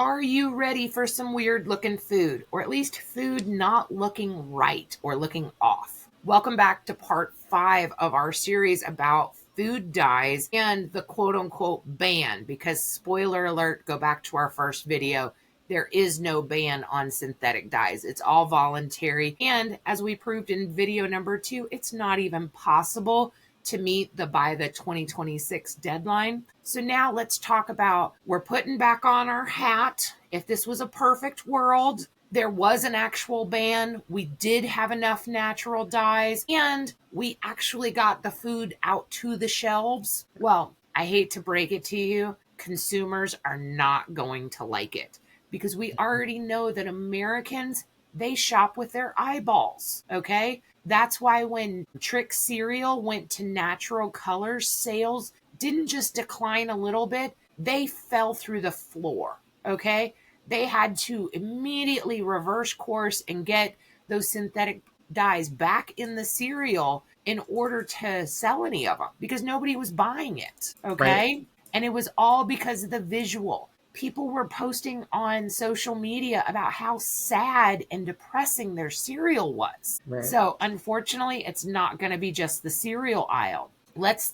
Are you ready for some weird looking food, or at least food not looking right or looking off? Welcome back to part 5 of our series about food dyes and the quote unquote ban, because spoiler alert, go back to our first video. There is no ban on synthetic dyes. It's all voluntary. And as we proved in video number 2, it's not even possible to meet by the 2026 deadline. So now let's talk about, we're putting back on our hat. If this was a perfect world, there was an actual ban. We did have enough natural dyes and we actually got the food out to the shelves. Well, I hate to break it to you, consumers are not going to like it because we already know that Americans, they shop with their eyeballs, okay? That's why when Trix cereal went to natural colors, sales didn't just decline a little bit, they fell through the floor, okay? They had to immediately reverse course and get those synthetic dyes back in the cereal in order to sell any of them because nobody was buying it, okay? Right. And it was all because of the visual. People were posting on social media about how sad and depressing their cereal was. Right. So unfortunately, it's not going to be just the cereal aisle. Let's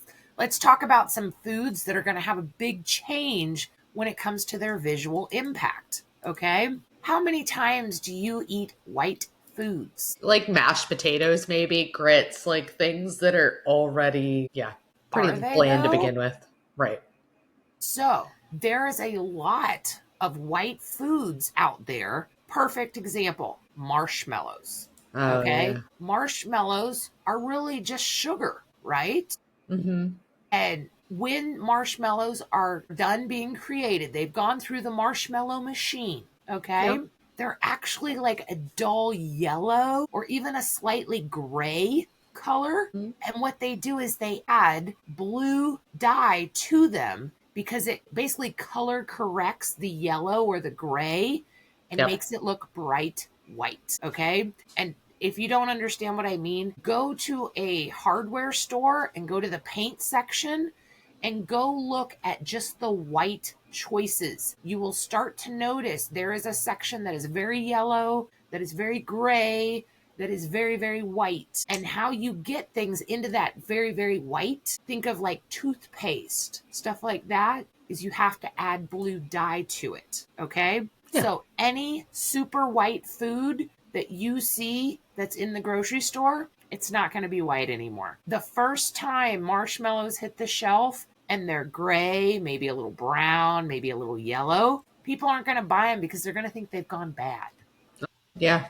talk about some foods that are going to have a big change when it comes to their visual impact. Okay? How many times do you eat white foods? Like mashed potatoes, maybe grits, like things that are already, pretty bland to begin with. Right. So there is a lot of white foods out there. Perfect example, marshmallows. Oh, okay. Yeah. Marshmallows are really just sugar, right? Mm-hmm. And when marshmallows are done being created, they've gone through the marshmallow machine, okay? Yep. They're actually like a dull yellow or even a slightly gray color. Mm-hmm. And what they do is they add blue dye to them because it basically color corrects the yellow or the gray and makes it look bright white, okay? And if you don't understand what I mean, go to a hardware store and go to the paint section and go look at just the white choices. You will start to notice there is a section that is very yellow, that is very gray, that is very, very white. And how you get things into that very, very white, think of like toothpaste, stuff like that, is you have to add blue dye to it, okay? Yeah. So any super white food that you see that's in the grocery store, it's not going to be white anymore. The first time marshmallows hit the shelf and they're gray, maybe a little brown, maybe a little yellow, people aren't going to buy them because they're going to think they've gone bad. Yeah.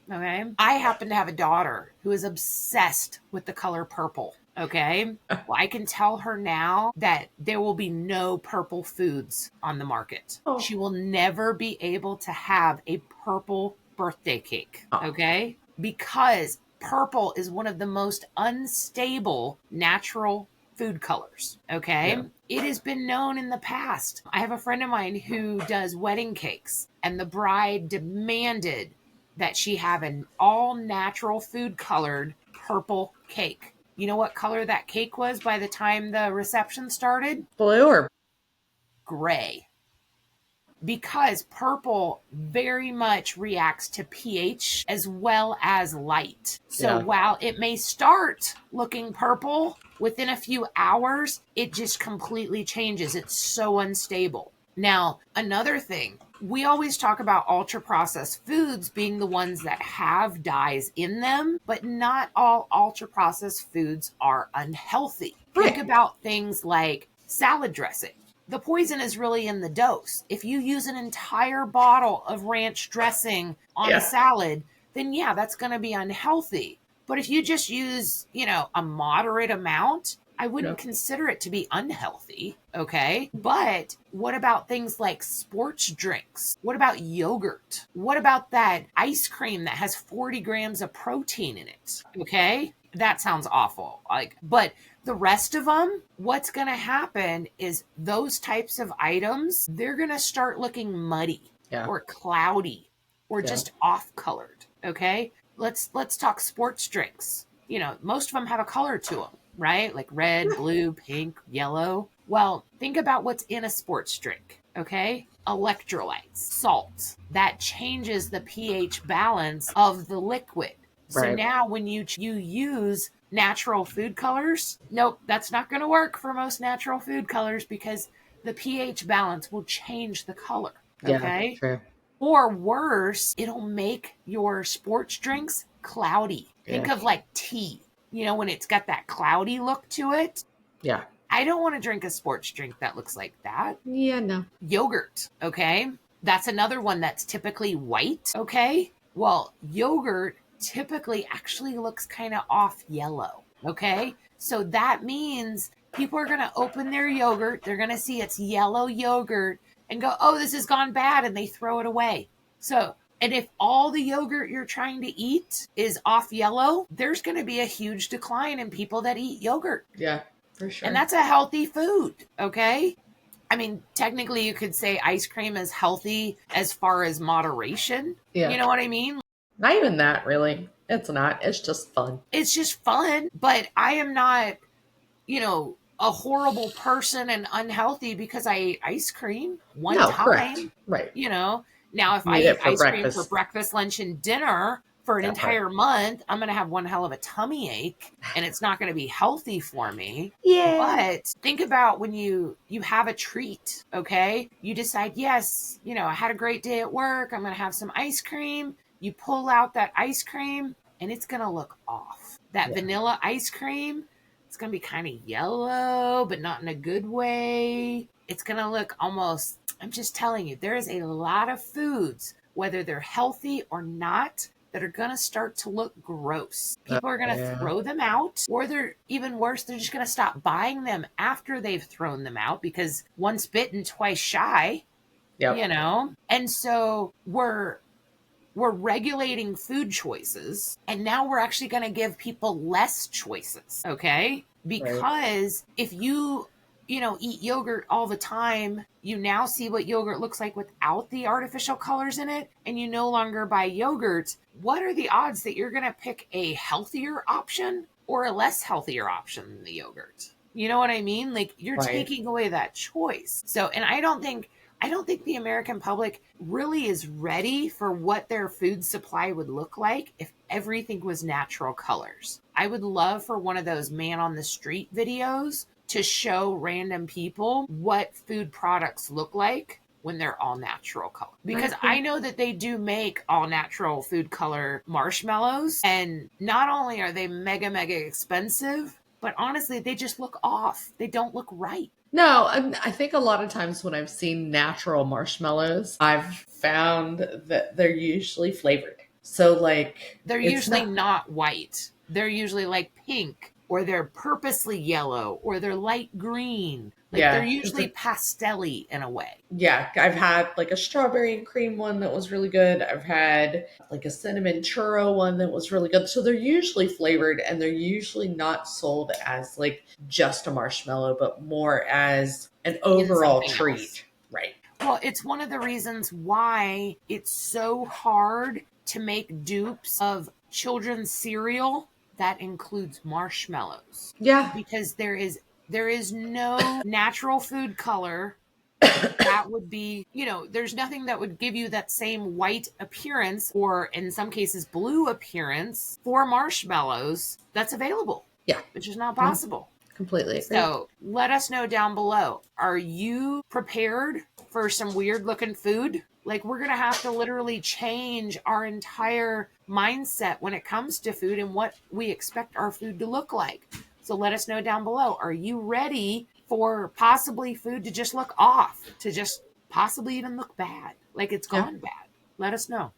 Okay. I happen to have a daughter who is obsessed with the color purple. Okay. Well, I can tell her now that there will be no purple foods on the market. Oh. She will never be able to have a purple birthday cake. Okay. Because purple is one of the most unstable natural food colors. Okay. Yeah. It has been known in the past. I have a friend of mine who does wedding cakes, and the bride demanded that she have an all natural food colored purple cake. You know what color that cake was by the time the reception started? Blue or gray. Because purple very much reacts to pH as well as light. So while it may start looking purple, within a few hours, it just completely changes. It's so unstable. Now, another thing, we always talk about ultra-processed foods being the ones that have dyes in them, but not all ultra-processed foods are unhealthy. Right. Think about things like salad dressing. The poison is really in the dose. If you use an entire bottle of ranch dressing on a salad, then that's going to be unhealthy. But if you just use, a moderate amount, I wouldn't consider it to be unhealthy, okay? But what about things like sports drinks? What about yogurt? What about that ice cream that has 40 grams of protein in it, okay? That sounds awful. But the rest of them, what's going to happen is those types of items, they're going to start looking muddy or cloudy or just off-colored, okay? Let's talk sports drinks. Most of them have a color to them, right? Like red, blue, pink, yellow. Well, think about what's in a sports drink, okay? electrolytes, salts. That changes the pH balance of the liquid. So Right. now when you use natural food colors, nope, that's not going to work for most natural food colors because the pH balance will change the color. Yeah, Okay. true. Or worse, it'll make your sports drinks cloudy. Think Yeah. of like tea, when it's got that cloudy look to it. Yeah. I don't want to drink a sports drink that looks like that. Yeah, no. Yogurt, okay? That's another one that's typically white, okay? Well, yogurt typically actually looks kind of off yellow, okay? So that means people are going to open their yogurt, they're going to see it's yellow yogurt and go, oh, this has gone bad, and they throw it away. So, and if all the yogurt you're trying to eat is off yellow, there's going to be a huge decline in people that eat yogurt. Yeah, for sure. And that's a healthy food, okay? I mean, technically you could say ice cream is healthy as far as moderation. Yeah. You know what I mean? Not even that, really. It's not. It's just fun. It's just fun, but I am not, a horrible person and unhealthy because I ate ice cream one time. Correct. Right. Now if I eat ice cream for breakfast, lunch, and dinner for an entire month, I'm going to have one hell of a tummy ache and it's not going to be healthy for me. Yeah. But think about when you have a treat, okay? You decide, yes, I had a great day at work. I'm going to have some ice cream. You pull out that ice cream and it's going to look off. That vanilla ice cream, it's going to be kind of yellow, but not in a good way. It's going to look almost, I'm just telling you, there is a lot of foods, whether they're healthy or not, that are going to start to look gross. People are going to throw them out, or they're even worse, they're just going to stop buying them after they've thrown them out because once bitten, twice shy, And so we're regulating food choices, and now we're actually going to give people less choices, okay? Because if you eat yogurt all the time, you now see what yogurt looks like without the artificial colors in it, and you no longer buy yogurt. What are the odds that you're going to pick a healthier option or a less healthier option than the yogurt? You know what I mean? Like, you're taking away that choice. So, and I don't think the American public really is ready for what their food supply would look like if everything was natural colors. I would love for one of those man on the street videos to show random people what food products look like when they're all natural color. Because I know that they do make all natural food color marshmallows, and not only are they mega, mega expensive, but honestly, they just look off. They don't look right. No, I think a lot of times when I've seen natural marshmallows, I've found that they're usually flavored. So like, they're usually not white. They're usually like pink, or they're purposely yellow, or they're light green. Like, they're usually pastel-y in a way. Yeah, I've had like a strawberry and cream one that was really good. I've had like a cinnamon churro one that was really good. So they're usually flavored, and they're usually not sold as like just a marshmallow, but more as an overall treat. Else. Right. Well, it's one of the reasons why it's so hard to make dupes of children's cereal that includes marshmallows. Yeah. Because there is no natural food color that would be, there's nothing that would give you that same white appearance, or in some cases blue appearance, for marshmallows that's available. Yeah. Which is not possible. Completely. So let us know down below. Are you prepared for some weird looking food? Like, we're going to have to literally change our entire mindset when it comes to food and what we expect our food to look like. So let us know down below. Are you ready for possibly food to just look off, to just possibly even look bad, like it's gone bad? Let us know.